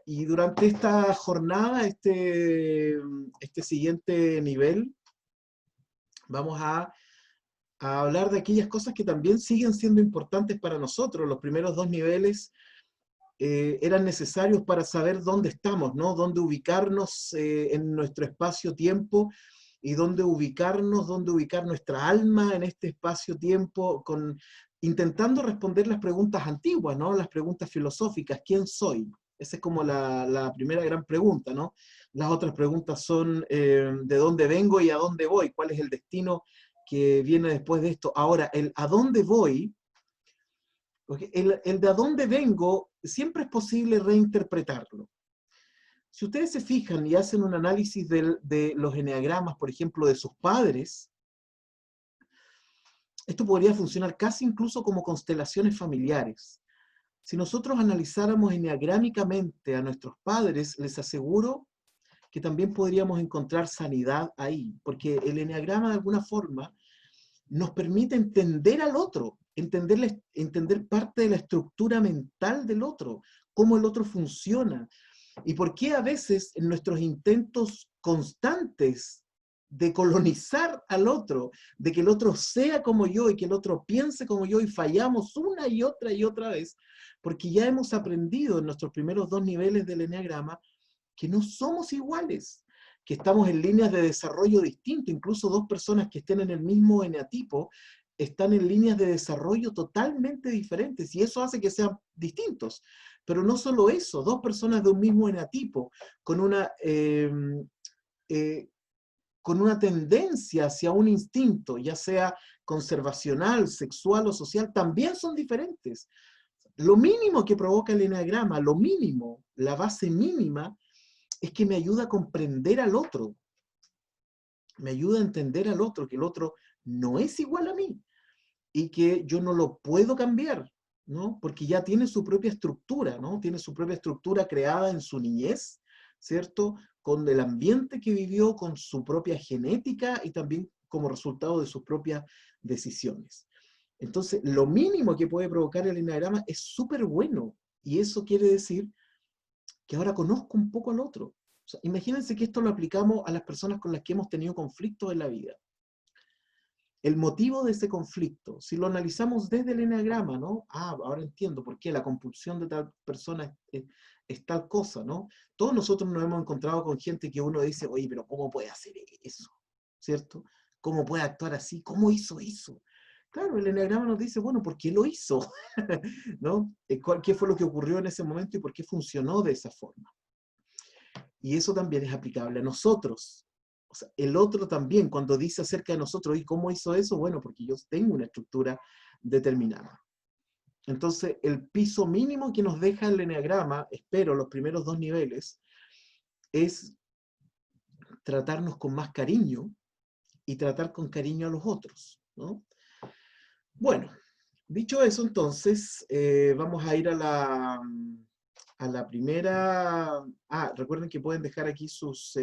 Y durante esta jornada, este siguiente nivel, vamos a hablar de aquellas cosas que también siguen siendo importantes para nosotros. Los primeros dos niveles eran necesarios para saber dónde estamos, ¿no? Dónde ubicarnos en nuestro espacio-tiempo y dónde ubicarnos, dónde ubicar nuestra alma en este espacio-tiempo, intentando responder las preguntas antiguas, ¿no? Las preguntas filosóficas. ¿Quién soy? Esa es como la primera gran pregunta, ¿no? Las otras preguntas son ¿de dónde vengo y a dónde voy? ¿Cuál es el destino que viene después de esto? Ahora, el a dónde voy, porque el de a dónde vengo siempre es posible reinterpretarlo. Si ustedes se fijan y hacen un análisis de los eneagramas, por ejemplo, de sus padres, esto podría funcionar casi incluso como constelaciones familiares. Si nosotros analizáramos eneagrámicamente a nuestros padres, les aseguro que también podríamos encontrar sanidad ahí, porque el eneagrama de alguna forma nos permite entender al otro, entender parte de la estructura mental del otro, cómo el otro funciona, y por qué a veces en nuestros intentos constantes de colonizar al otro, de que el otro sea como yo y que el otro piense como yo, y fallamos una y otra vez, porque ya hemos aprendido en nuestros primeros dos niveles del eneagrama que no somos iguales, que estamos en líneas de desarrollo distinto. Incluso dos personas que estén en el mismo eneatipo están en líneas de desarrollo totalmente diferentes, y eso hace que sean distintos. Pero no solo eso, dos personas de un mismo eneatipo con con una tendencia hacia un instinto, ya sea conservacional, sexual o social, también son diferentes. Lo mínimo que provoca el eneagrama, lo mínimo, la base mínima, es que me ayuda a comprender al otro, me ayuda a entender al otro, que el otro no es igual a mí y que yo no lo puedo cambiar, ¿no? Porque ya tiene su propia estructura, ¿no? Tiene su propia estructura creada en su niñez, ¿cierto? Con el ambiente que vivió, con su propia genética y también como resultado de sus propias decisiones. Entonces, lo mínimo que puede provocar el eneagrama es súper bueno, y eso quiere decir que ahora conozco un poco al otro. O sea, imagínense que esto lo aplicamos a las personas con las que hemos tenido conflictos en la vida. El motivo de ese conflicto, si lo analizamos desde el eneagrama, ¿no? Ah, ahora entiendo por qué la compulsión de tal persona es tal cosa, ¿no? Todos nosotros nos hemos encontrado con gente que uno dice, oye, pero ¿cómo puede hacer eso? ¿Cierto? ¿Cómo puede actuar así? ¿Cómo hizo eso? Claro, el eneagrama nos dice, bueno, ¿por qué lo hizo? ¿No? ¿Qué fue lo que ocurrió en ese momento y por qué funcionó de esa forma? Y eso también es aplicable a nosotros. O sea, el otro también, cuando dice acerca de nosotros, ¿y cómo hizo eso? Bueno, porque yo tengo una estructura determinada. Entonces, el piso mínimo que nos deja el eneagrama, espero, los primeros dos niveles, es tratarnos con más cariño y tratar con cariño a los otros, ¿no? Bueno, dicho eso, entonces, vamos a ir a la primera. Ah, recuerden que pueden dejar aquí sus...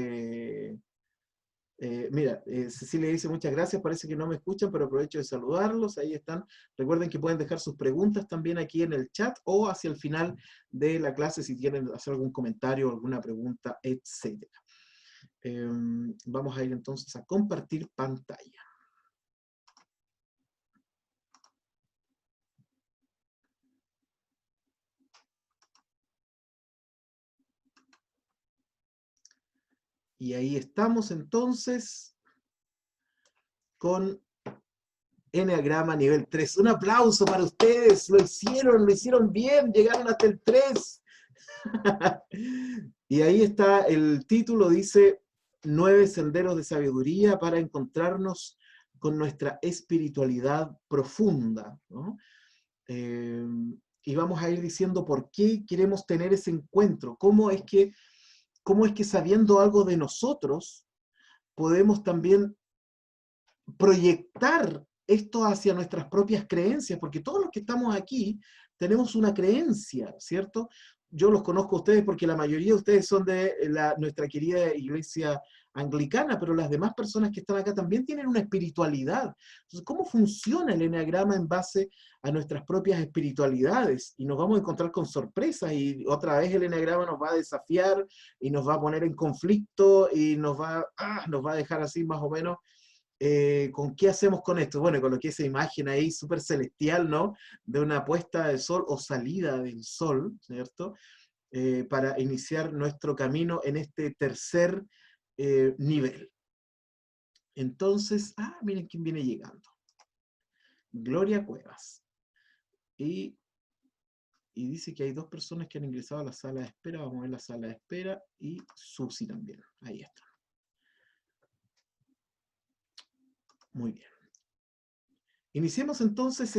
mira, Cecilia dice muchas gracias, parece que no me escuchan, pero aprovecho de saludarlos, ahí están. Recuerden que pueden dejar sus preguntas también aquí en el chat o hacia el final de la clase si quieren hacer algún comentario, alguna pregunta, etc. Vamos a ir entonces a compartir pantalla. Y ahí estamos entonces con Eneagrama nivel 3. Un aplauso para ustedes, lo hicieron bien, llegaron hasta el 3. Y ahí está el título, dice 9 senderos de sabiduría para encontrarnos con nuestra espiritualidad profunda, ¿no? Y vamos a ir diciendo por qué queremos tener ese encuentro, cómo es que sabiendo algo de nosotros podemos también proyectar esto hacia nuestras propias creencias, porque todos los que estamos aquí tenemos una creencia, ¿cierto? Yo los conozco a ustedes porque la mayoría de ustedes son de nuestra querida iglesia anglicana, pero las demás personas que están acá también tienen una espiritualidad. Entonces, ¿cómo funciona el eneagrama en base a nuestras propias espiritualidades? Y nos vamos a encontrar con sorpresas, y otra vez el eneagrama nos va a desafiar y nos va a poner en conflicto y nos va a dejar así más o menos. ¿Con qué hacemos con esto? Bueno, coloqué esa imagen ahí súper celestial, ¿no? De una puesta del sol o salida del sol, ¿cierto? Para iniciar nuestro camino en este tercer nivel. Entonces, miren quién viene llegando. Gloria Cuevas. Y dice que hay 2 personas que han ingresado a la sala de espera. Vamos a ver la sala de espera. Y Susi también. Ahí está. Muy bien. Iniciemos entonces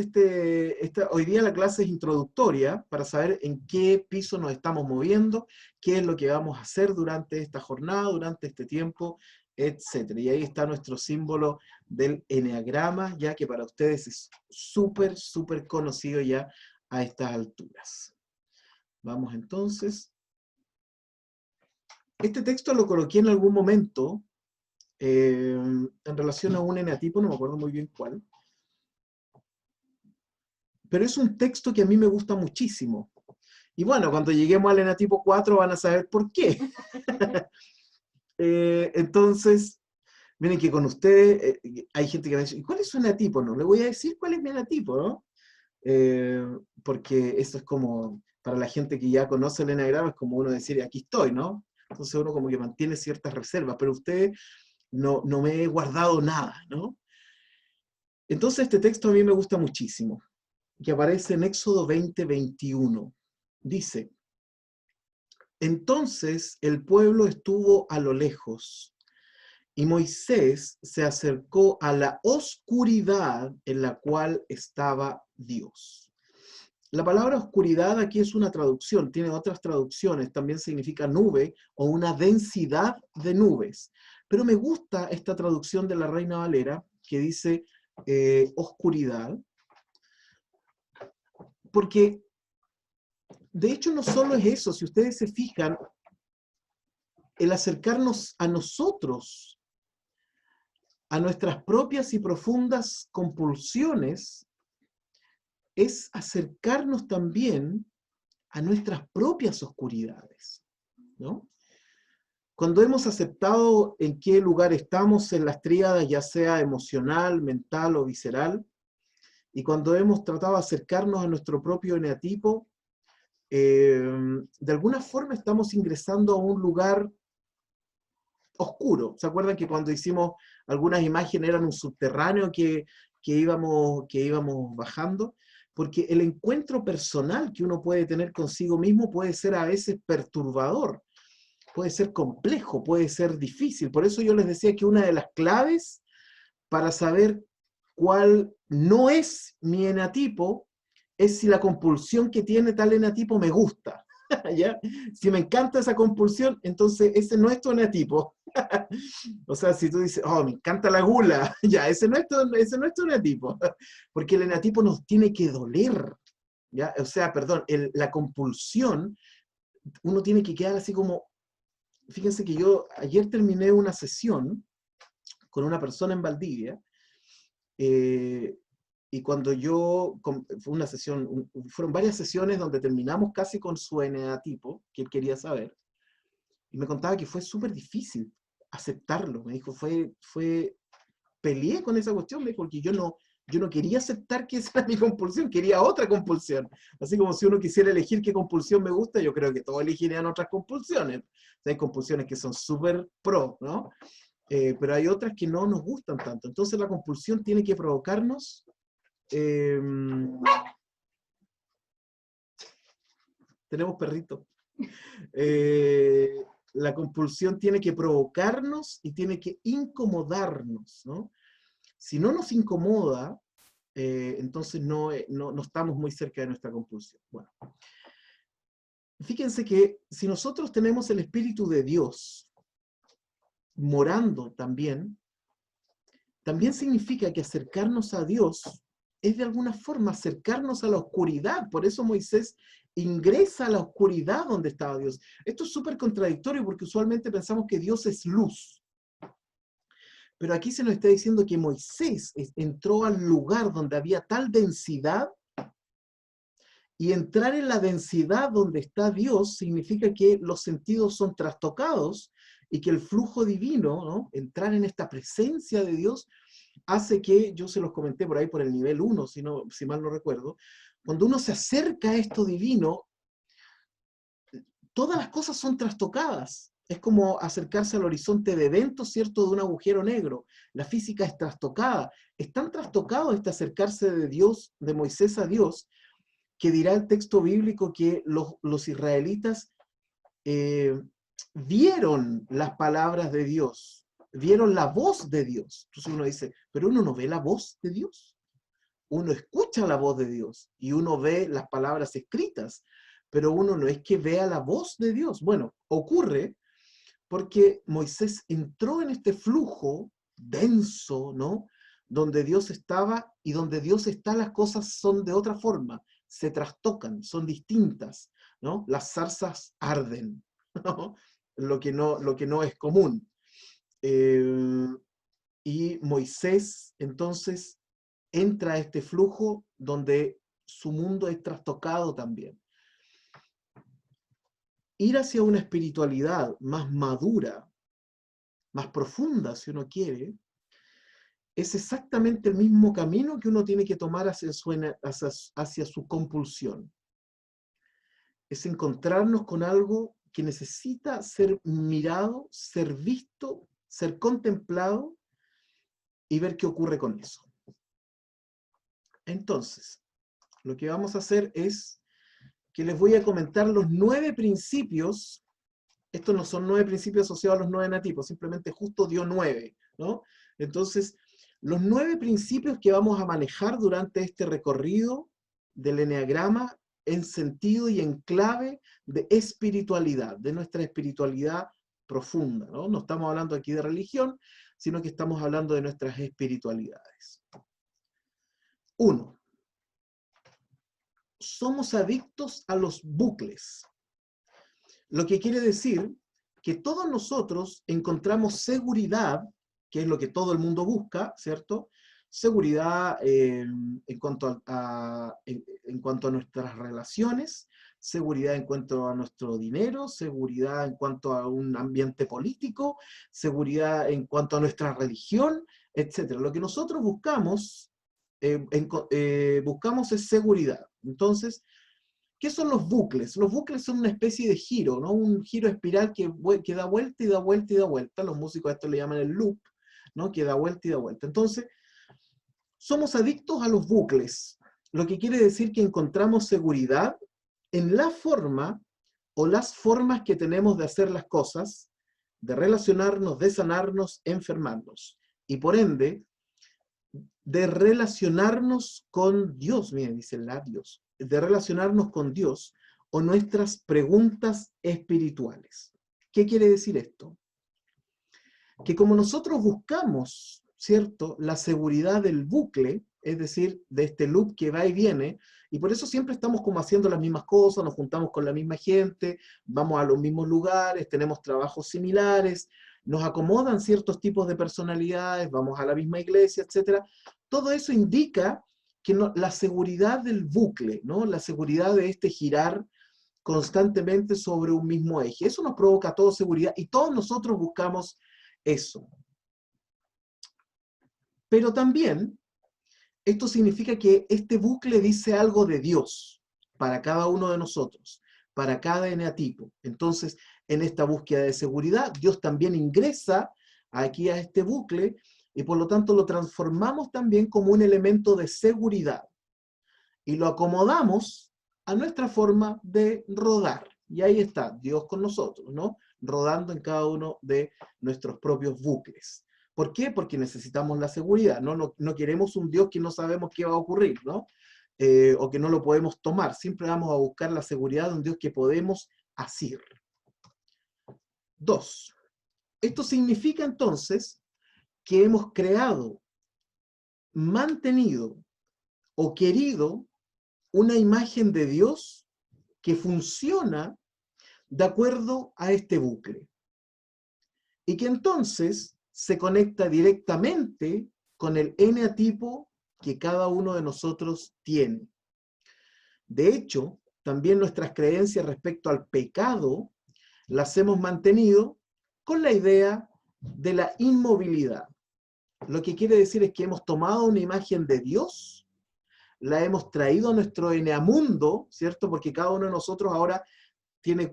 hoy día la clase es introductoria para saber en qué piso nos estamos moviendo, qué es lo que vamos a hacer durante esta jornada, durante este tiempo, etc. Y ahí está nuestro símbolo del eneagrama, ya que para ustedes es súper, súper conocido ya a estas alturas. Vamos entonces. Este texto lo coloqué en algún momento en relación a un eneatipo, no me acuerdo muy bien cuál. Pero es un texto que a mí me gusta muchísimo. Y bueno, cuando lleguemos al eneatipo 4 van a saber por qué. Entonces, miren que con ustedes hay gente que me dice, ¿y cuál es su eneatipo? No, le voy a decir cuál es mi eneatipo, ¿no? Porque eso es como, para la gente que ya conoce el eneagrama, es como uno decir, aquí estoy, ¿no? Entonces uno como que mantiene ciertas reservas, pero usted no me he guardado nada, ¿no? Entonces este texto a mí me gusta muchísimo, que aparece en Éxodo 20:21. Dice: entonces el pueblo estuvo a lo lejos, y Moisés se acercó a la oscuridad en la cual estaba Dios. La palabra oscuridad aquí es una traducción, tiene otras traducciones, también significa nube o una densidad de nubes. Pero me gusta esta traducción de la Reina Valera que dice oscuridad, porque de hecho no solo es eso, si ustedes se fijan, el acercarnos a nosotros, a nuestras propias y profundas compulsiones, es acercarnos también a nuestras propias oscuridades, ¿no? Cuando hemos aceptado en qué lugar estamos en las tríadas, ya sea emocional, mental o visceral, y cuando hemos tratado de acercarnos a nuestro propio eneatipo, de alguna forma estamos ingresando a un lugar oscuro. ¿Se acuerdan que cuando hicimos algunas imágenes eran un subterráneo que íbamos bajando? Porque el encuentro personal que uno puede tener consigo mismo puede ser a veces perturbador, puede ser complejo, puede ser difícil. Por eso yo les decía que una de las claves para saber cuál no es mi eneatipo es si la compulsión que tiene tal eneatipo me gusta. ¿Ya? Si me encanta esa compulsión, entonces ese no es tu eneatipo. O sea, si tú dices, oh, me encanta la gula, ya, ese no es tu eneatipo. Porque el eneatipo nos tiene que doler. ¿Ya? O sea, perdón, la compulsión, uno tiene que quedar así como, fíjense que yo ayer terminé una sesión con una persona en Valdivia, y cuando fue una sesión, fueron varias sesiones donde terminamos casi con su eneatipo, que él quería saber, y me contaba que fue súper difícil aceptarlo. Me dijo, peleé con esa cuestión, me dijo, porque yo no quería aceptar que esa era mi compulsión, quería otra compulsión. Así como si uno quisiera elegir qué compulsión me gusta, yo creo que todos elegirían otras compulsiones. O sea, hay compulsiones que son súper pro, ¿no? Pero hay otras que no nos gustan tanto. Entonces la compulsión tiene que provocarnos tenemos perrito. La compulsión tiene que provocarnos y tiene que incomodarnos, ¿no? Si no nos incomoda, entonces no estamos muy cerca de nuestra compulsión. Bueno, fíjense que si nosotros tenemos el Espíritu de Dios morando también significa que acercarnos a Dios es de alguna forma acercarnos a la oscuridad. Por eso Moisés ingresa a la oscuridad donde estaba Dios. Esto es súper contradictorio porque usualmente pensamos que Dios es luz. Pero aquí se nos está diciendo que Moisés entró al lugar donde había tal densidad, y entrar en la densidad donde está Dios significa que los sentidos son trastocados y que el flujo divino, ¿no? Entrar en esta presencia de Dios hace que, yo se los comenté por ahí por el nivel 1, si mal no recuerdo, cuando uno se acerca a esto divino, todas las cosas son trastocadas. Es como acercarse al horizonte de eventos, ¿cierto?, de un agujero negro. La física es trastocada. Es tan trastocado este acercarse de Dios, de Moisés a Dios, que dirá el texto bíblico que los israelitas vieron las palabras de Dios, vieron la voz de Dios. Entonces uno dice, pero uno no ve la voz de Dios. Uno escucha la voz de Dios y uno ve las palabras escritas, pero uno no es que vea la voz de Dios. Bueno, ocurre porque Moisés entró en este flujo denso, ¿no? Donde Dios estaba, y donde Dios está las cosas son de otra forma, se trastocan, son distintas, ¿no? Las zarzas arden, ¿no? Lo que no es común. Y Moisés entonces entra a este flujo donde su mundo es trastocado también. Ir hacia una espiritualidad más madura, más profunda, si uno quiere, es exactamente el mismo camino que uno tiene que tomar hacia su compulsión. Es encontrarnos con algo que necesita ser mirado, ser visto, ser contemplado y ver qué ocurre con eso. Entonces, lo que vamos a hacer es que les voy a comentar los 9 principios. Estos no son 9 principios asociados a los 9 enatipos, simplemente justo dio 9, ¿no? Entonces, los 9 principios que vamos a manejar durante este recorrido del eneagrama en sentido y en clave de espiritualidad, de nuestra espiritualidad profunda, ¿no? No estamos hablando aquí de religión, sino que estamos hablando de nuestras espiritualidades. 1. Somos adictos a los bucles. Lo que quiere decir que todos nosotros encontramos seguridad, que es lo que todo el mundo busca, ¿cierto? Seguridad en cuanto a nuestras relaciones, seguridad en cuanto a nuestro dinero, seguridad en cuanto a un ambiente político, seguridad en cuanto a nuestra religión, etc. Lo que nosotros buscamos, buscamos es seguridad. Entonces, ¿qué son los bucles? Los bucles son una especie de giro, ¿no? Un giro espiral que da vuelta y da vuelta y da vuelta. Los músicos a esto le llaman el loop, ¿no? Que da vuelta y da vuelta. Entonces, somos adictos a los bucles, lo que quiere decir que encontramos seguridad en la forma o las formas que tenemos de hacer las cosas, de relacionarnos, de sanarnos, enfermarnos. Y por ende, de relacionarnos con Dios, miren, dice Dios, de relacionarnos con Dios o nuestras preguntas espirituales. ¿Qué quiere decir esto? Que como nosotros buscamos, ¿cierto?, la seguridad del bucle, es decir, de este loop que va y viene, y por eso siempre estamos como haciendo las mismas cosas, nos juntamos con la misma gente, vamos a los mismos lugares, tenemos trabajos similares, nos acomodan ciertos tipos de personalidades, vamos a la misma iglesia, etc. Todo eso indica que la seguridad del bucle, ¿no? La seguridad de este girar constantemente sobre un mismo eje. Eso nos provoca a todos seguridad y todos nosotros buscamos eso. Pero también esto significa que este bucle dice algo de Dios para cada uno de nosotros, para cada eneatipo. Entonces, en esta búsqueda de seguridad, Dios también ingresa aquí a este bucle y por lo tanto lo transformamos también como un elemento de seguridad y lo acomodamos a nuestra forma de rodar. Y ahí está Dios con nosotros, ¿no? Rodando en cada uno de nuestros propios bucles. ¿Por qué? Porque necesitamos la seguridad, ¿no? No queremos un Dios que no sabemos qué va a ocurrir, ¿no? O que no lo podemos tomar. Siempre vamos a buscar la seguridad de un Dios que podemos asir. 2. Esto significa entonces que hemos creado, mantenido o querido una imagen de Dios que funciona de acuerdo a este bucle y que entonces se conecta directamente con el eneatipo que cada uno de nosotros tiene. De hecho, también nuestras creencias respecto al pecado las hemos mantenido con la idea de la inmovilidad. Lo que quiere decir es que hemos tomado una imagen de Dios, la hemos traído a nuestro eneamundo, ¿cierto? Porque cada uno de nosotros ahora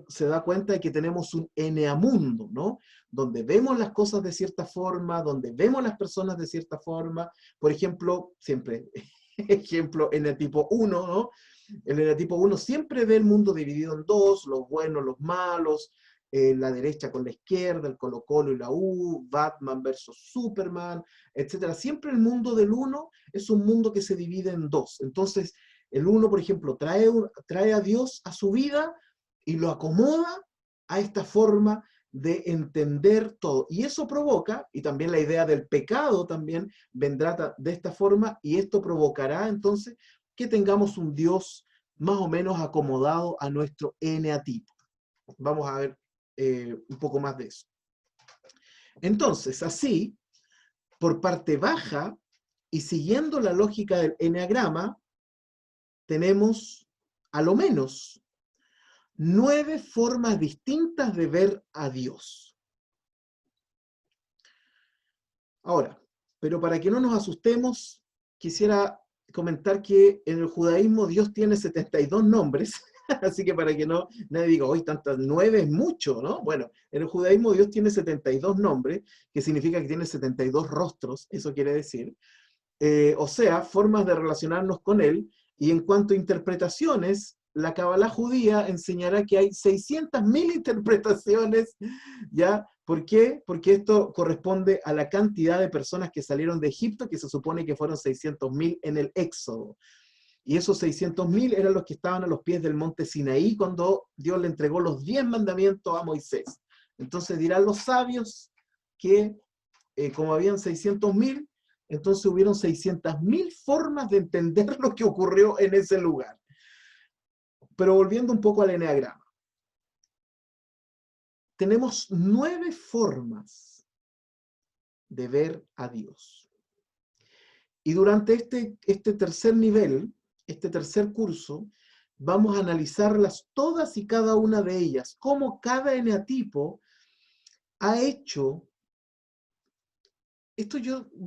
se da cuenta de que tenemos un eneamundo, ¿no? Donde vemos las cosas de cierta forma, donde vemos las personas de cierta forma. Por ejemplo, siempre, ejemplo, eneatipo 1, ¿no? El eneatipo 1 siempre ve el mundo dividido en dos, los buenos, los malos, la derecha con la izquierda, el Colo-Colo y la U, Batman versus Superman, etc. Siempre el mundo del 1 es un mundo que se divide en dos. Entonces, el 1, por ejemplo, trae a Dios a su vida y lo acomoda a esta forma de entender todo. Y eso provoca, y también la idea del pecado también vendrá de esta forma, y esto provocará entonces que tengamos un Dios más o menos acomodado a nuestro eneatipo. Vamos a ver un poco más de eso. Entonces, así, por parte baja, y siguiendo la lógica del eneagrama, tenemos a lo menos 9 formas distintas de ver a Dios. Ahora, pero para que no nos asustemos, quisiera comentar que en el judaísmo Dios tiene 72 nombres, así que para que no nadie diga, hoy tantas 9 es mucho, ¿no? Bueno, en el judaísmo Dios tiene 72 nombres, que significa que tiene 72 rostros, eso quiere decir. O sea, formas de relacionarnos con Él, y en cuanto a interpretaciones, la Kabbalah judía enseñará que hay 600.000 interpretaciones, ¿ya? ¿Por qué? Porque esto corresponde a la cantidad de personas que salieron de Egipto, que se supone que fueron 600.000 en el Éxodo. Y esos 600.000 eran los que estaban a los pies del monte Sinaí cuando Dios le entregó los 10 mandamientos a Moisés. Entonces dirán los sabios que como habían 600.000, entonces hubieron 600.000 formas de entender lo que ocurrió en ese lugar. Pero volviendo un poco al eneagrama. Tenemos 9 formas de ver a Dios. Y durante este tercer nivel, este tercer curso, vamos a analizarlas todas y cada una de ellas, cómo cada eneatipo ha hecho. Esto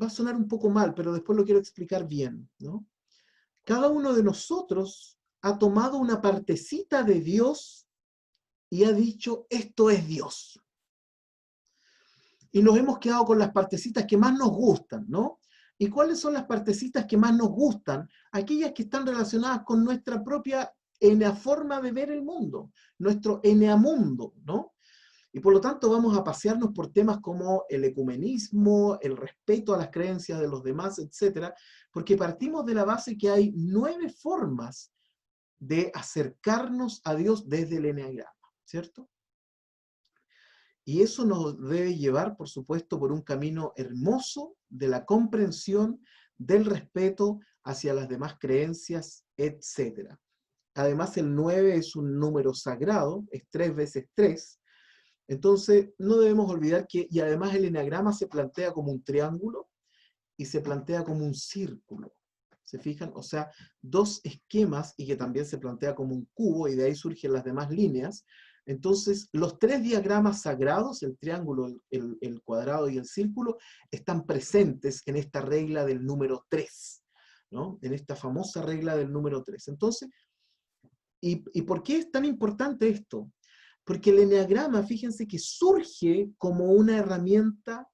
va a sonar un poco mal, pero después lo quiero explicar bien, ¿no? Cada uno de nosotros ha tomado una partecita de Dios y ha dicho, esto es Dios. Y nos hemos quedado con las partecitas que más nos gustan, ¿no? ¿Y cuáles son las partecitas que más nos gustan? Aquellas que están relacionadas con nuestra propia forma de ver el mundo, nuestro eneamundo, ¿no? Y por lo tanto vamos a pasearnos por temas como el ecumenismo, el respeto a las creencias de los demás, etc. Porque partimos de la base que hay 9 formas de acercarnos a Dios desde el eneagrama, ¿cierto? Y eso nos debe llevar, por supuesto, por un camino hermoso de la comprensión, del respeto hacia las demás creencias, etc. Además, el 9 es un número sagrado, es 3 veces 3. Entonces, no debemos olvidar que, y además el eneagrama se plantea como un triángulo y se plantea como un círculo. ¿Se fijan? O sea, 2 esquemas y que también se plantea como un cubo y de ahí surgen las demás líneas. Entonces, los 3 diagramas sagrados, el triángulo, el cuadrado y el círculo, están presentes en esta regla del número 3, ¿no? En esta famosa regla del número 3. Entonces, ¿y por qué es tan importante esto? Porque el eneagrama, fíjense que surge como una herramienta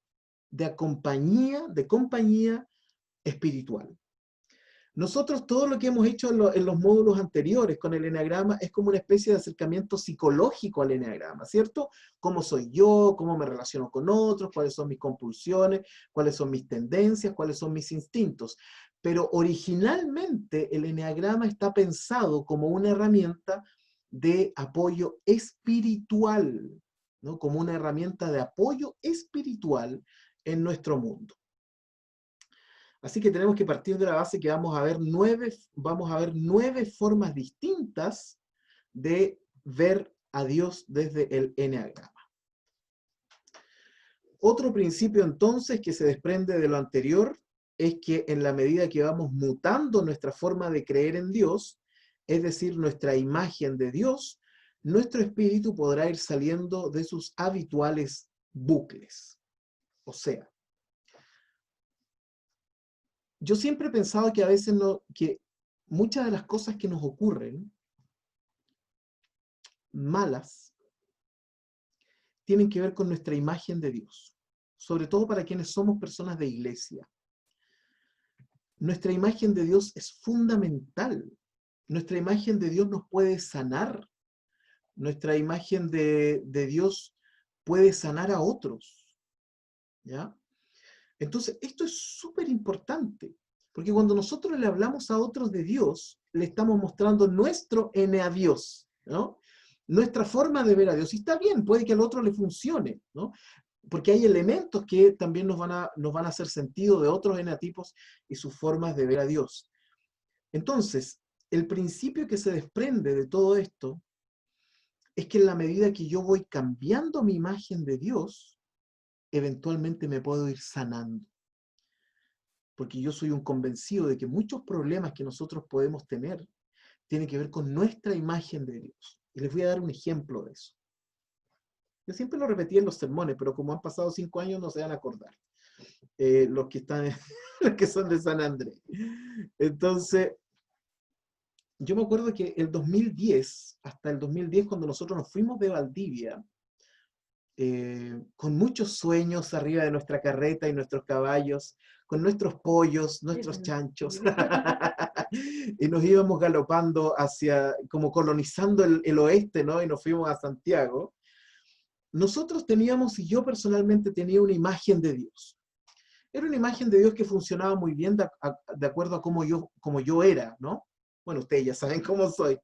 de compañía espiritual. Nosotros todo lo que hemos hecho en los módulos anteriores con el eneagrama es como una especie de acercamiento psicológico al eneagrama, ¿cierto? ¿Cómo soy yo? ¿Cómo me relaciono con otros? ¿Cuáles son mis compulsiones? ¿Cuáles son mis tendencias? ¿Cuáles son mis instintos? Pero originalmente el eneagrama está pensado como una herramienta de apoyo espiritual, ¿no? Como una herramienta de apoyo espiritual en nuestro mundo. Así que tenemos que partir de la base que vamos a ver nueve formas distintas de ver a Dios desde el eneagrama. Otro principio entonces que se desprende de lo anterior es que en la medida que vamos mutando nuestra forma de creer en Dios, es decir, nuestra imagen de Dios, nuestro espíritu podrá ir saliendo de sus habituales bucles. O sea, yo siempre he pensado que a veces que muchas de las cosas que nos ocurren malas tienen que ver con nuestra imagen de Dios, sobre todo para quienes somos personas de iglesia. Nuestra imagen de Dios es fundamental. Nuestra imagen de Dios nos puede sanar. Nuestra imagen de Dios puede sanar a otros. ¿Ya? Entonces, esto es súper importante, porque cuando nosotros le hablamos a otros de Dios, le estamos mostrando nuestro a Dios, ¿no? Nuestra forma de ver a Dios. Y está bien, puede que al otro le funcione, ¿no? Porque hay elementos que también nos van a hacer sentido de otros enatipos y sus formas de ver a Dios. Entonces, el principio que se desprende de todo esto es que en la medida que yo voy cambiando mi imagen de Dios, eventualmente me puedo ir sanando. Porque yo soy un convencido de que muchos problemas que nosotros podemos tener tienen que ver con nuestra imagen de Dios. Y les voy a dar un ejemplo de eso. Yo siempre lo repetí en los sermones, pero como han pasado 5 años no se van a acordar. Los que los que son de San Andrés. Entonces, yo me acuerdo que hasta el 2010, cuando nosotros nos fuimos de Valdivia, con muchos sueños arriba de nuestra carreta y nuestros caballos, con nuestros pollos, nuestros chanchos, y nos íbamos galopando como colonizando el oeste, ¿no? Y nos fuimos a Santiago. Nosotros teníamos, y yo personalmente tenía una imagen de Dios. Era una imagen de Dios que funcionaba muy bien de acuerdo a cómo yo era, ¿no? Bueno, ustedes ya saben cómo soy.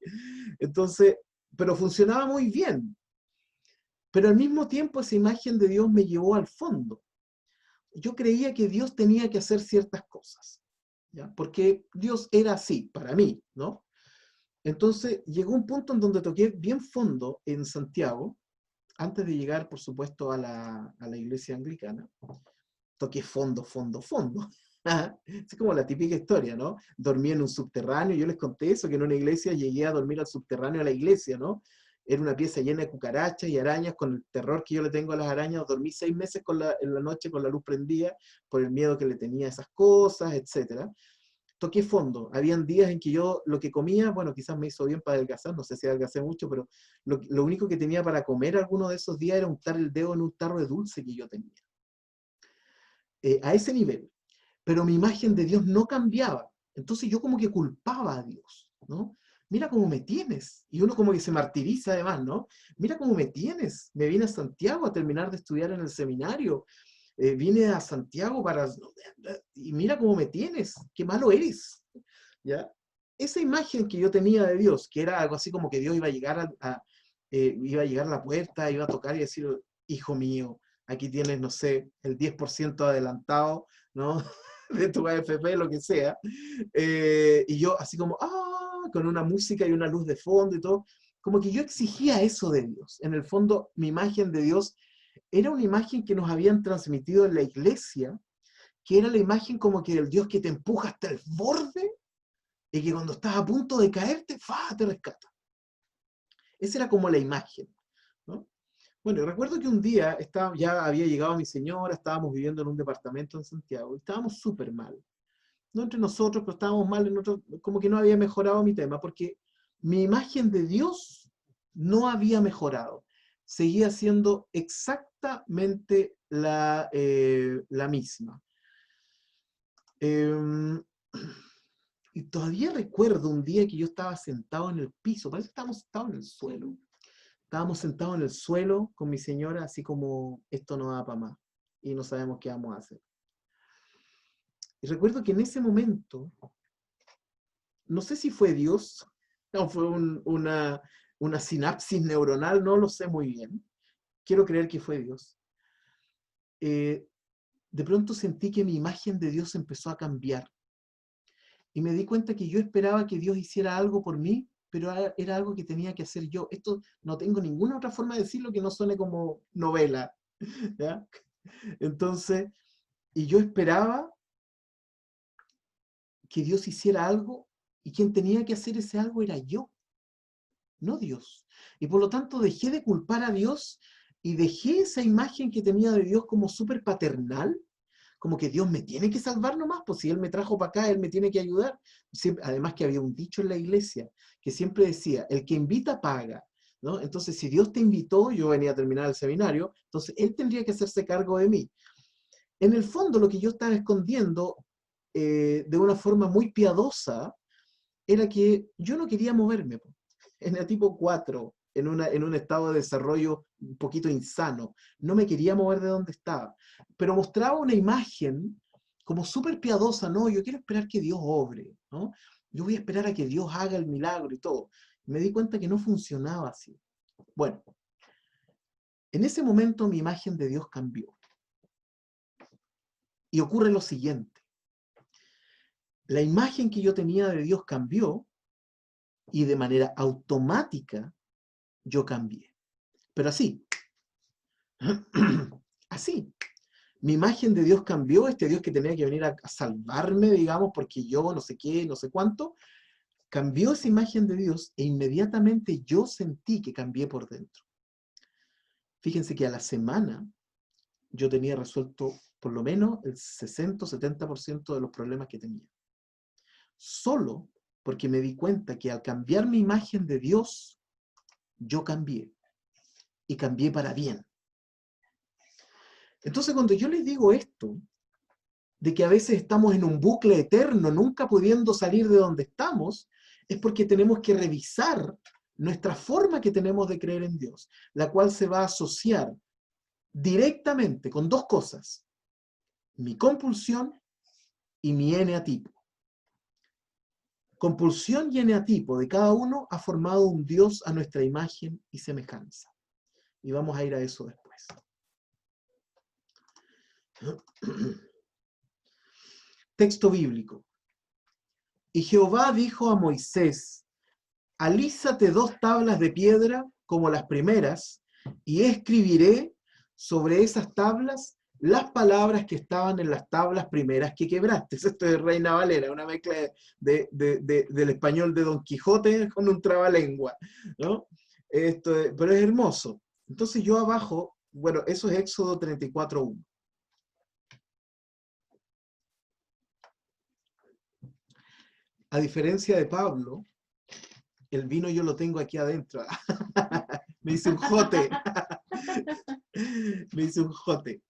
Entonces, pero funcionaba muy bien. Pero al mismo tiempo esa imagen de Dios me llevó al fondo. Yo creía que Dios tenía que hacer ciertas cosas, ¿ya? Porque Dios era así, para mí, ¿no? Entonces llegó un punto en donde toqué bien fondo en Santiago, antes de llegar, por supuesto, a la iglesia anglicana. Toqué fondo, fondo, fondo. Es como la típica historia, ¿no? Dormí en un subterráneo, yo les conté eso, que en una iglesia llegué a dormir al subterráneo de la iglesia, ¿no? Era una pieza llena de cucarachas y arañas, con el terror que yo le tengo a las arañas. Dormí 6 meses en la noche con la luz prendida, por el miedo que le tenía a esas cosas, etc. Toqué fondo. Habían días en que yo lo que comía, bueno, quizás me hizo bien para adelgazar, no sé si adelgacé mucho, pero lo único que tenía para comer alguno de esos días era untar el dedo en un tarro de dulce que yo tenía. A ese nivel. Pero mi imagen de Dios no cambiaba. Entonces yo como que culpaba a Dios, ¿no? Mira cómo me tienes. Y uno como que se martiriza además, ¿no? Mira cómo me tienes. Me vine a Santiago a terminar de estudiar en el seminario. Vine a Santiago para... Y mira cómo me tienes. Qué malo eres. ¿Ya? Esa imagen que yo tenía de Dios, que era algo así como que Dios iba a llegar iba a llegar a la puerta, iba a tocar y decir, hijo mío, aquí tienes, no sé, el 10% adelantado, ¿no? De tu AFP, lo que sea. Y yo así como, con una música y una luz de fondo y todo, como que yo exigía eso de Dios. En el fondo, mi imagen de Dios era una imagen que nos habían transmitido en la iglesia, que era la imagen como que del Dios que te empuja hasta el borde y que cuando estás a punto de caerte, ¡fa!, te rescata. Esa era como la imagen, ¿no? Bueno, recuerdo que un día ya había llegado mi señora, estábamos viviendo en un departamento en Santiago y estábamos súper mal. No entre nosotros, pero estábamos mal en otro, como que no había mejorado mi tema, porque mi imagen de Dios no había mejorado. Seguía siendo exactamente la misma. Y todavía recuerdo un día que yo estaba sentado en el piso, parece que estábamos sentados en el suelo. Estábamos sentados en el suelo con mi señora, así como esto no da para más y no sabemos qué vamos a hacer. Y recuerdo que en ese momento, no sé si fue Dios o fue una sinapsis neuronal, no lo sé muy bien. Quiero creer que fue Dios. De de pronto sentí que mi imagen de Dios empezó a cambiar. Y me di cuenta que yo esperaba que Dios hiciera algo por mí, pero era algo que tenía que hacer yo. Esto no tengo ninguna otra forma de decirlo que no suene como novela, ¿ya? Entonces, y yo esperaba que Dios hiciera algo, y quien tenía que hacer ese algo era yo, no Dios. Y por lo tanto dejé de culpar a Dios y dejé esa imagen que tenía de Dios como súper paternal, como que Dios me tiene que salvar nomás, pues si Él me trajo para acá, Él me tiene que ayudar. Siempre, además que había un dicho en la iglesia que siempre decía, el que invita paga, ¿no? Entonces, si Dios te invitó, yo venía a terminar el seminario, entonces Él tendría que hacerse cargo de mí. En el fondo, lo que yo estaba escondiendo de una forma muy piadosa era que yo no quería moverme, po. En el tipo 4, en un estado de desarrollo un poquito insano. No me quería mover de donde estaba. Pero mostraba una imagen como súper piadosa, no, yo quiero esperar que Dios obre, ¿no? Yo voy a esperar a que Dios haga el milagro y todo. Me di cuenta que no funcionaba así. Bueno, en ese momento mi imagen de Dios cambió. Y ocurre lo siguiente. La imagen que yo tenía de Dios cambió y de manera automática yo cambié. Pero así, así. Mi imagen de Dios cambió, este Dios que tenía que venir a salvarme, digamos, porque yo no sé qué, no sé cuánto, cambió esa imagen de Dios e inmediatamente yo sentí que cambié por dentro. Fíjense que a la semana yo tenía resuelto por lo menos el 60 o 70% de los problemas que tenía. Solo porque me di cuenta que al cambiar mi imagen de Dios, yo cambié. Y cambié para bien. Entonces, cuando yo les digo esto, de que a veces estamos en un bucle eterno, nunca pudiendo salir de donde estamos, es porque tenemos que revisar nuestra forma que tenemos de creer en Dios, la cual se va a asociar directamente con dos cosas: mi compulsión y mi eneatipo. Compulsión y eneatipo de cada uno ha formado un Dios a nuestra imagen y semejanza. Y vamos a ir a eso después. Texto bíblico. Y Jehová dijo a Moisés: alízate 2 tablas de piedra como las primeras, y escribiré sobre esas tablas las palabras que estaban en las tablas primeras que quebraste. Esto es Reina Valera, una mezcla del español de Don Quijote con un trabalengua, ¿no? Pero es hermoso. Entonces yo abajo, bueno, eso es Éxodo 34:1. A diferencia de Pablo, el vino yo lo tengo aquí adentro. Me hice un jote. Me hice un jote.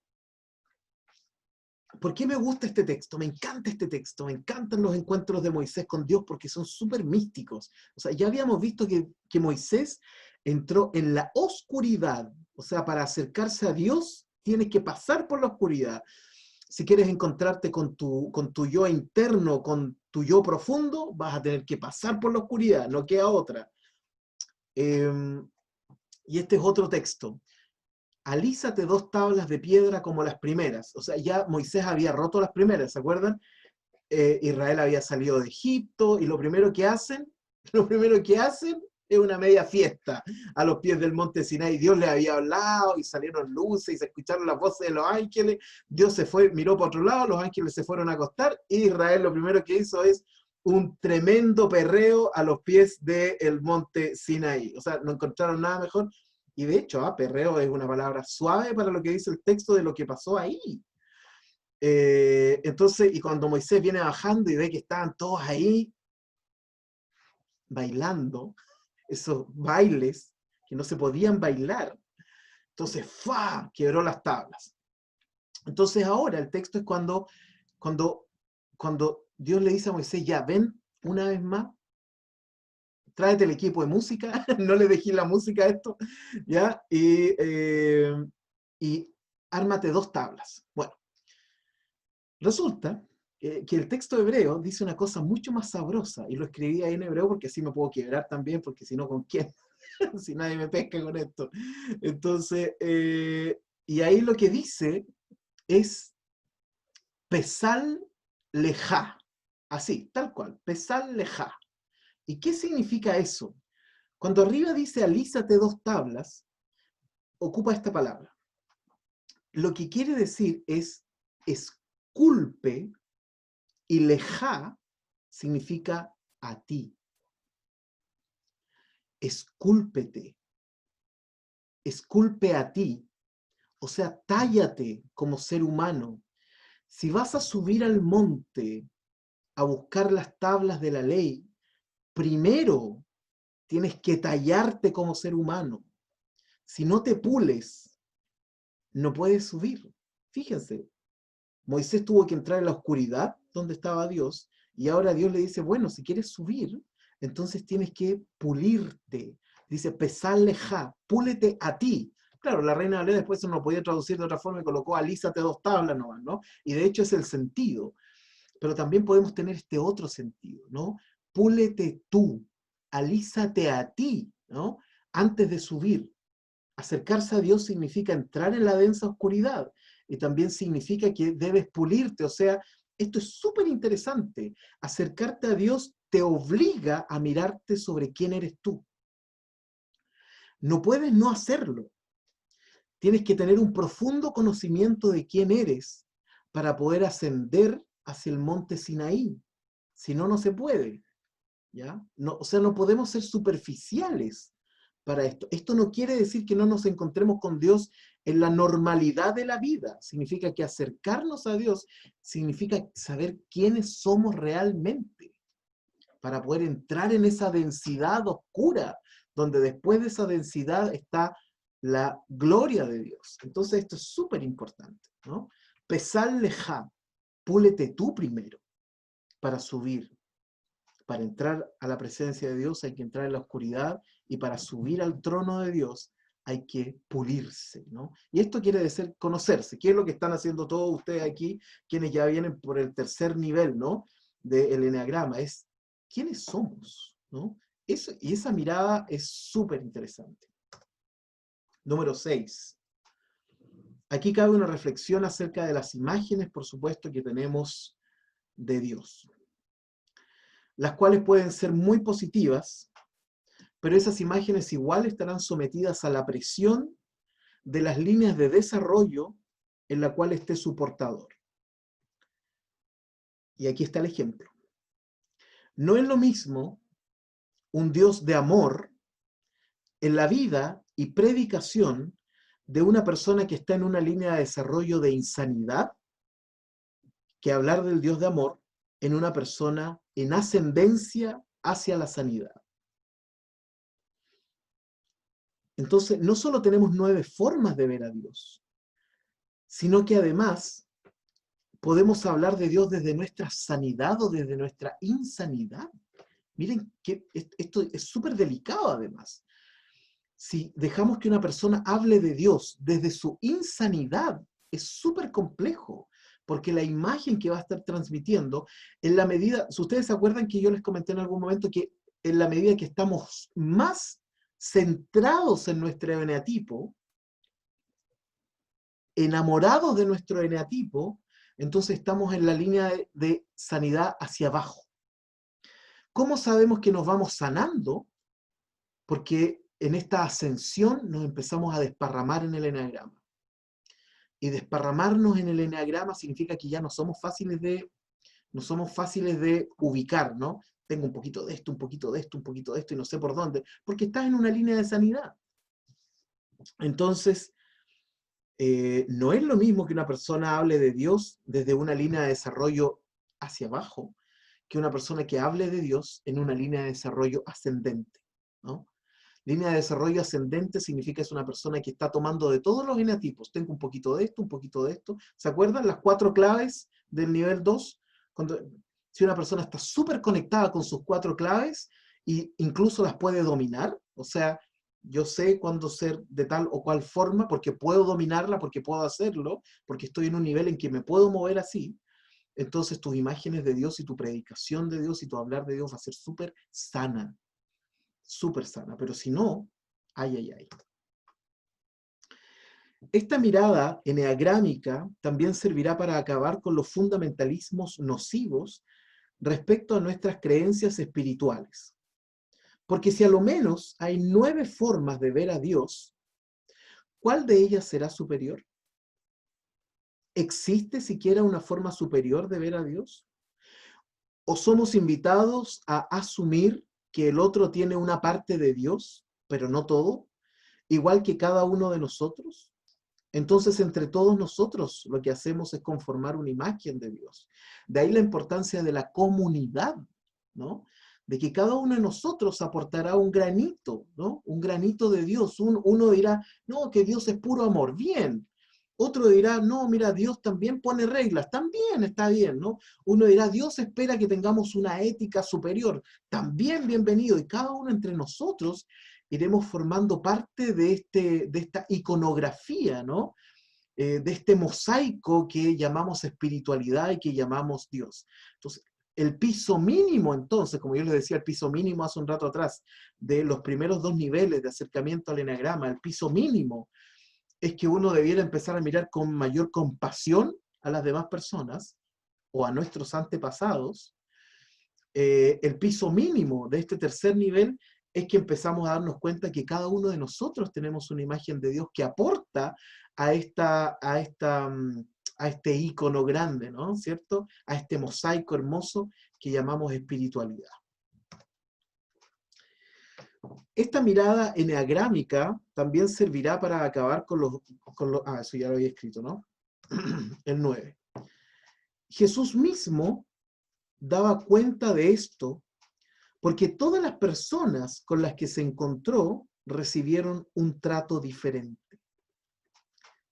¿Por qué me gusta este texto? Me encanta este texto. Me encantan los encuentros de Moisés con Dios porque son súper místicos. O sea, ya habíamos visto que Moisés entró en la oscuridad. O sea, para acercarse a Dios tienes que pasar por la oscuridad. Si quieres encontrarte con tu yo interno, con tu yo profundo, vas a tener que pasar por la oscuridad, no queda otra. Y este es otro texto. Alízate 2 tablas de piedra como las primeras. O sea, ya Moisés había roto las primeras, ¿se acuerdan? Israel había salido de Egipto y lo primero que hacen, lo primero que hacen es una media fiesta a los pies del monte Sinai. Dios les había hablado y salieron luces y se escucharon las voces de los ángeles. Dios se fue, miró para otro lado, los ángeles se fueron a acostar y Israel lo primero que hizo es un tremendo perreo a los pies del monte Sinaí. O sea, no encontraron nada mejor. Y de hecho, perreo es una palabra suave para lo que dice el texto de lo que pasó ahí. Entonces, y cuando Moisés viene bajando y ve que estaban todos ahí bailando, esos bailes que no se podían bailar, entonces, ¡fa!, quebró las tablas. Entonces ahora el texto es cuando Dios le dice a Moisés: ya, ven una vez más, tráete el equipo de música, no le dejé la música a esto, ¿ya? Y ármate 2 tablas. Bueno, resulta que el texto hebreo dice una cosa mucho más sabrosa, y lo escribí ahí en hebreo porque así me puedo quebrar también, porque si no, ¿con quién? Si nadie me pesca con esto. Entonces, y ahí lo que dice es Pesal lejá. Así, tal cual. Pesal lejá. ¿Y qué significa eso? Cuando arriba dice alízate 2 tablas, ocupa esta palabra. Lo que quiere decir es esculpe, y lejá significa a ti. Escúlpete. Esculpe a ti. O sea, tállate como ser humano. Si vas a subir al monte a buscar las tablas de la ley, primero tienes que tallarte como ser humano. Si no te pules, no puedes subir. Fíjense, Moisés tuvo que entrar en la oscuridad donde estaba Dios, y ahora Dios le dice, bueno, si quieres subir, entonces tienes que pulirte. Dice, pesar leja, púlete a ti. Claro, la Reina Valera después eso no podía traducir de otra forma y colocó alízate 2 tablas nomás, ¿no? Y de hecho es el sentido. Pero también podemos tener este otro sentido, ¿no? Púlete tú, alízate a ti, ¿no? Antes de subir. Acercarse a Dios significa entrar en la densa oscuridad y también significa que debes pulirte. O sea, esto es súper interesante. Acercarte a Dios te obliga a mirarte sobre quién eres tú. No puedes no hacerlo. Tienes que tener un profundo conocimiento de quién eres para poder ascender hacia el monte Sinaí. Si no, no se puede. ¿Ya? No, o sea, no podemos ser superficiales para esto. Esto no quiere decir que no nos encontremos con Dios en la normalidad de la vida. Significa que acercarnos a Dios significa saber quiénes somos realmente, para poder entrar en esa densidad oscura, donde después de esa densidad está la gloria de Dios. Entonces esto es súper importante, ¿no? Pesar leja, púlete tú primero para subir. Para entrar a la presencia de Dios hay que entrar en la oscuridad, y para subir al trono de Dios hay que pulirse, ¿no? Y esto quiere decir conocerse. ¿Qué es lo que están haciendo todos ustedes aquí, quienes ya vienen por el tercer nivel, ¿no? Del eneagrama? Es quiénes somos, ¿no? Eso, y esa mirada es súper interesante. Número 6. Aquí cabe una reflexión acerca de las imágenes, por supuesto, que tenemos de Dios, las cuales pueden ser muy positivas, pero esas imágenes igual estarán sometidas a la presión de las líneas de desarrollo en la cual esté su portador. Y aquí está el ejemplo. No es lo mismo un Dios de amor en la vida y predicación de una persona que está en una línea de desarrollo de insanidad, que hablar del Dios de amor en una persona en ascendencia hacia la sanidad. Entonces, no solo tenemos 9 formas de ver a Dios, sino que además podemos hablar de Dios desde nuestra sanidad o desde nuestra insanidad. Miren que esto es súper delicado además. Si dejamos que una persona hable de Dios desde su insanidad, es súper complejo, porque la imagen que va a estar transmitiendo, en la medida, si ustedes se acuerdan que yo les comenté en algún momento que en la medida que estamos más centrados en nuestro eneatipo, enamorados de nuestro eneatipo, entonces estamos en la línea de sanidad hacia abajo. ¿Cómo sabemos que nos vamos sanando? Porque en esta ascensión nos empezamos a desparramar en el eneagrama. Y desparramarnos en el eneagrama significa que ya no somos fáciles de ubicar, ¿no? Tengo un poquito de esto, un poquito de esto, un poquito de esto y no sé por dónde, porque estás en una línea de sanidad. Entonces, no es lo mismo que una persona hable de Dios desde una línea de desarrollo hacia abajo, que una persona que hable de Dios en una línea de desarrollo ascendente, ¿no? Línea de desarrollo ascendente significa que es una persona que está tomando de todos los enetipos. Tengo un poquito de esto, un poquito de esto. ¿Se acuerdan las 4 claves del nivel 2? Si una persona está súper conectada con sus 4 claves e incluso las puede dominar, o sea, yo sé cuándo ser de tal o cual forma porque puedo dominarla, porque puedo hacerlo, porque estoy en un nivel en que me puedo mover así. Entonces tus imágenes de Dios y tu predicación de Dios y tu hablar de Dios va a ser súper sana, pero si no, ay, ay, ay. Esta mirada eneagrámica también servirá para acabar con los fundamentalismos nocivos respecto a nuestras creencias espirituales. Porque si a lo menos hay 9 formas de ver a Dios, ¿cuál de ellas será superior? ¿Existe siquiera una forma superior de ver a Dios? ¿O somos invitados a asumir que el otro tiene una parte de Dios, pero no todo, igual que cada uno de nosotros? Entonces, entre todos nosotros lo que hacemos es conformar una imagen de Dios. De ahí la importancia de la comunidad, ¿no? De que cada uno de nosotros aportará un granito, ¿no? Un granito de Dios. Uno dirá, no, que Dios es puro amor. Bien. Otro dirá, no, mira, Dios también pone reglas. También está bien, ¿no? Uno dirá, Dios espera que tengamos una ética superior. También bienvenido. Y cada uno entre nosotros iremos formando parte de esta iconografía, ¿no? De este mosaico que llamamos espiritualidad y que llamamos Dios. Entonces, el piso mínimo, entonces, como yo les decía, el piso mínimo hace un rato atrás, de los primeros 2 niveles de acercamiento al eneagrama, el piso mínimo es que uno debiera empezar a mirar con mayor compasión a las demás personas o a nuestros antepasados. El piso mínimo de este tercer nivel es que empezamos a darnos cuenta que cada uno de nosotros tenemos una imagen de Dios que aporta a este ícono grande, ¿no? ¿Cierto? A este mosaico hermoso que llamamos espiritualidad. Esta mirada eneagrámica también servirá para acabar con los... eso ya lo había escrito, ¿no? El 9. Jesús mismo daba cuenta de esto porque todas las personas con las que se encontró recibieron un trato diferente.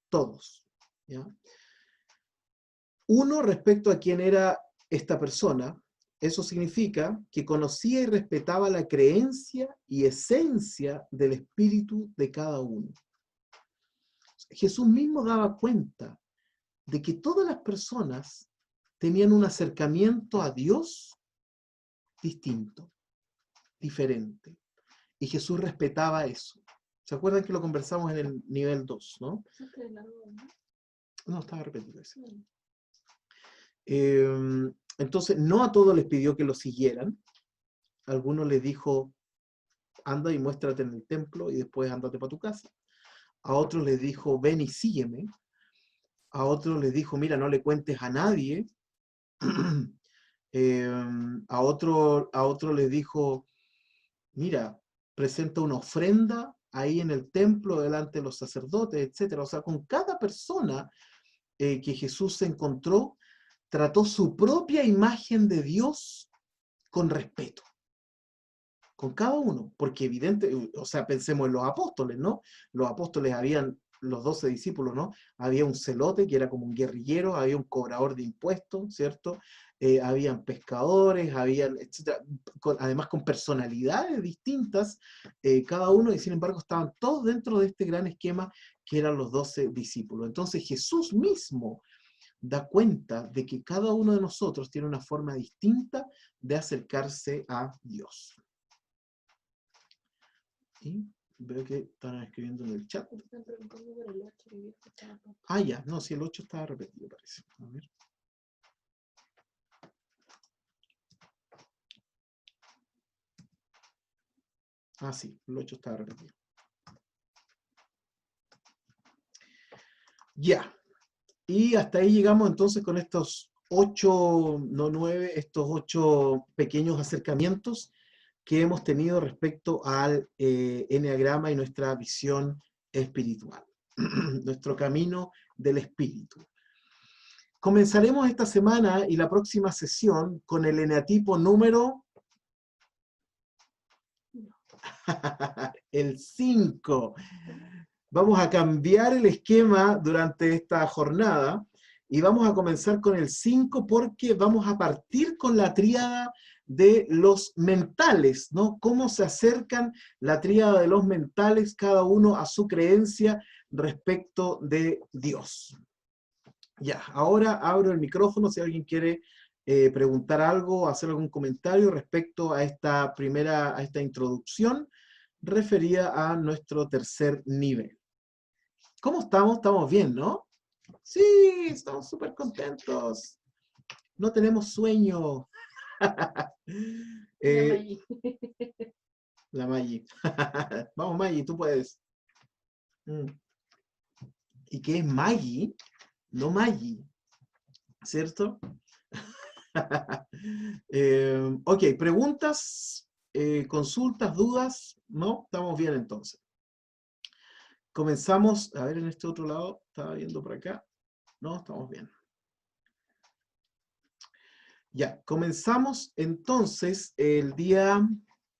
Todos. ¿Ya? Uno respecto a quién era esta persona, eso significa que conocía y respetaba la creencia y esencia del espíritu de cada uno. Jesús mismo daba cuenta de que todas las personas tenían un acercamiento a Dios distinto, diferente. Y Jesús respetaba eso. ¿Se acuerdan que lo conversamos en el nivel 2, no? No, estaba repetido eso. Entonces, no a todos les pidió que lo siguieran. A algunos les dijo, anda y muéstrate en el templo y después ándate para tu casa. A otros les dijo, ven y sígueme. A otros les dijo, mira, no le cuentes a nadie. A otro les dijo, mira, presenta una ofrenda ahí en el templo delante de los sacerdotes, etc. O sea, con cada persona que Jesús se encontró, trató su propia imagen de Dios con respeto. Con cada uno, porque evidente, o sea, pensemos en los apóstoles, ¿no? Los apóstoles habían, los 12 discípulos, ¿no? Había un celote que era como un guerrillero, había un cobrador de impuestos, ¿cierto? Habían pescadores, habían, etcétera, además con personalidades distintas, cada uno, y sin embargo estaban todos dentro de este gran esquema que eran los 12 discípulos. Entonces Jesús mismo da cuenta de que cada uno de nosotros tiene una forma distinta de acercarse a Dios. Y veo que están escribiendo en el chat. Ah, ya, no, si el 8 estaba repetido, parece. A ver. Ah, sí, el 8 estaba repetido. Ya. Y hasta ahí llegamos entonces con estos 8, no 9, estos 8 pequeños acercamientos que hemos tenido respecto al eneagrama y nuestra visión espiritual, nuestro camino del espíritu. Comenzaremos esta semana y la próxima sesión con el eneatipo número el 5. Vamos a cambiar el esquema durante esta jornada y vamos a comenzar con el 5 porque vamos a partir con la tríada de los mentales, ¿no? Cómo se acercan la tríada de los mentales, cada uno a su creencia respecto de Dios. Ya, ahora abro el micrófono si alguien quiere preguntar algo, hacer algún comentario respecto a esta introducción referida a nuestro tercer nivel. ¿Cómo estamos? ¿Estamos bien, no? Sí, estamos súper contentos. No tenemos sueño. La Eh, Maggi. la Maggi. Vamos, Maggi, tú puedes. Mm. ¿Y qué es Maggi? No Maggi, ¿cierto? Ok, preguntas, consultas, dudas. ¿No? Estamos bien entonces. Comenzamos, a ver en este otro lado, estaba viendo por acá. No, estamos bien. Ya, comenzamos entonces el día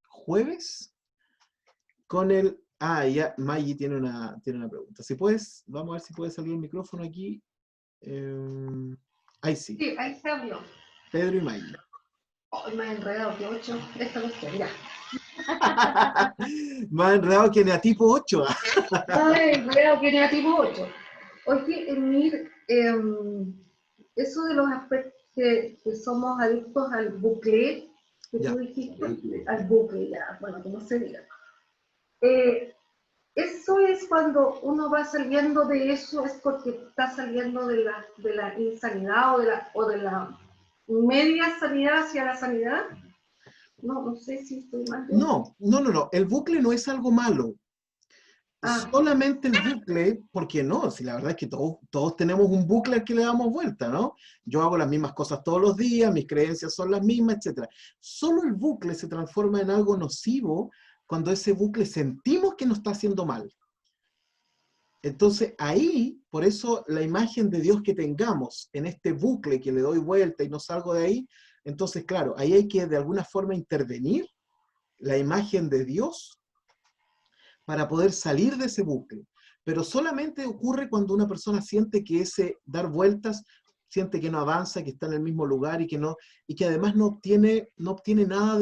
jueves con el... Ah, ya, Maggie tiene una pregunta. Si puedes, vamos a ver si puede salir el micrófono aquí. Ahí sí, Sí, ahí se abrió. Pedro y Maggie. Oh, me he enredado, que 8. Esta cuestión, mira. Más enredado que Neatipo 8. Me he enredado que era tipo 8. Oye, Emir, eso de los aspectos que somos adictos al bucle, que tú Ya. dijiste, al bucle, ya, bueno, como se diga. Eh, eso es cuando uno va saliendo de eso, es porque está saliendo de la insanidad o de la media sanidad hacia la sanidad. No, no sé si estoy mal yo. No, no, no, no. El bucle no es algo malo. Ah, Solamente el bucle, porque no, si la verdad es que todos tenemos un bucle al que le damos vuelta, ¿no? Yo hago las mismas cosas todos los días, mis creencias son las mismas, etc. Solo el bucle se transforma en algo nocivo cuando ese bucle sentimos que nos está haciendo mal. Entonces ahí, por eso la imagen de Dios que tengamos en este bucle que le doy vuelta y no salgo de ahí, entonces claro, ahí hay que de alguna forma intervenir la imagen de Dios para poder salir de ese bucle. Pero solamente ocurre cuando una persona siente que ese dar vueltas, siente que no avanza, que está en el mismo lugar y que además no obtiene nada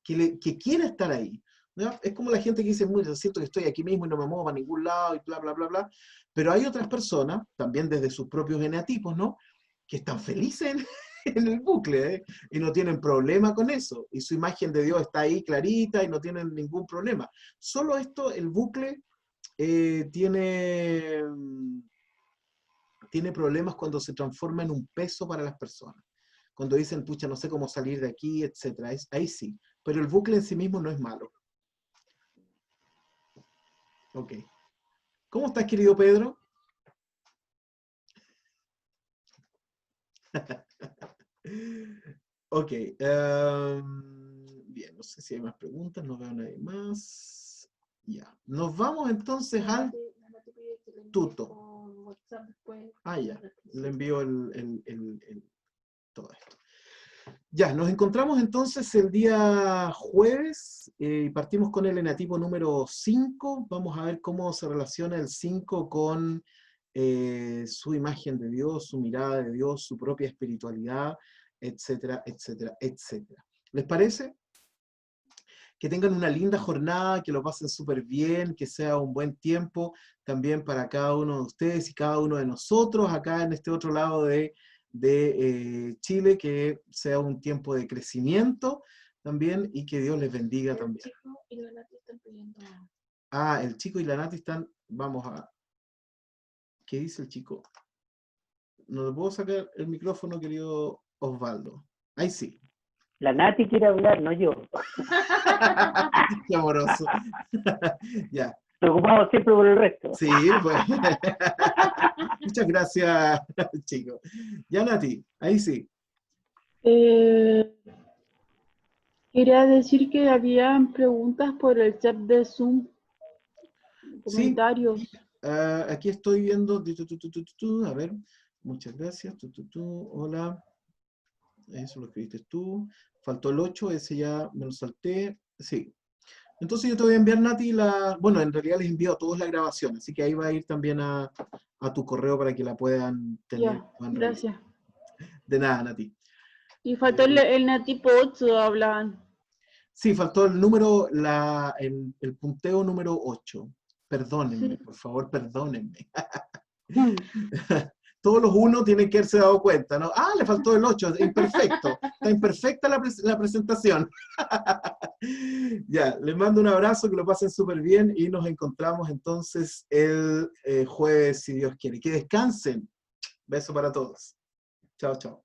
que quiera estar ahí. ¿Ya? Es como la gente que dice, siento que estoy aquí mismo y no me muevo a ningún lado y bla, bla, bla, bla. Pero hay otras personas, también desde sus propios eneatipos, ¿no? Que están felices en el bucle, ¿eh? Y no tienen problema con eso. Y su imagen de Dios está ahí clarita y no tienen ningún problema. Solo esto, el bucle tiene problemas cuando se transforma en un peso para las personas. Cuando dicen, pucha, no sé cómo salir de aquí, etc. Ahí sí. Pero el bucle en sí mismo no es malo. Ok. ¿Cómo estás, querido Pedro? Ok. Bien, no sé si hay más preguntas, no veo a nadie más. Ya. Nos vamos entonces al tuto. Ah, ya. Le envío todo esto. Ya, nos encontramos entonces el día jueves y partimos con el eneatipo número 5. Vamos a ver cómo se relaciona el 5 con su imagen de Dios, su mirada de Dios, su propia espiritualidad, etcétera, etcétera, etcétera. ¿Les parece? Que tengan una linda jornada, que lo pasen súper bien, que sea un buen tiempo también para cada uno de ustedes y cada uno de nosotros acá en este otro lado de Chile, que sea un tiempo de crecimiento también y que Dios les bendiga también. Ah, el chico y la Nati están, vamos a, ¿qué dice el chico? No le puedo sacar el micrófono, querido Osvaldo. Ahí sí. La Nati quiere hablar, no yo. Qué amoroso. Ya. Preocupado siempre por el resto. Sí, pues. Muchas gracias, chicos. Ya, Nati, ahí sí. Quería decir que habían preguntas por el chat de Zoom, Sí, comentarios. aquí estoy viendo. A ver, muchas gracias. Hola. Eso lo escribiste tú. Faltó el 8, ese ya me lo salté. Sí. Entonces yo te voy a enviar, Nati, bueno, en realidad les envío a todos la grabación, así que ahí va a ir también a tu correo para que la puedan tener, Ya, puedan revisar. gracias. De nada, Nati. Y faltó el Natipo 8, hablaban. Sí, faltó el número, el punteo número 8. Perdónenme, Sí. por favor, perdónenme. todos los 1 tienen que haberse dado cuenta, ¿no? Ah, le faltó el 8, imperfecto. Está imperfecta la presentación. Ya, les mando un abrazo, que lo pasen súper bien y nos encontramos entonces el jueves, si Dios quiere. Que descansen. Beso para todos. Chao, chao.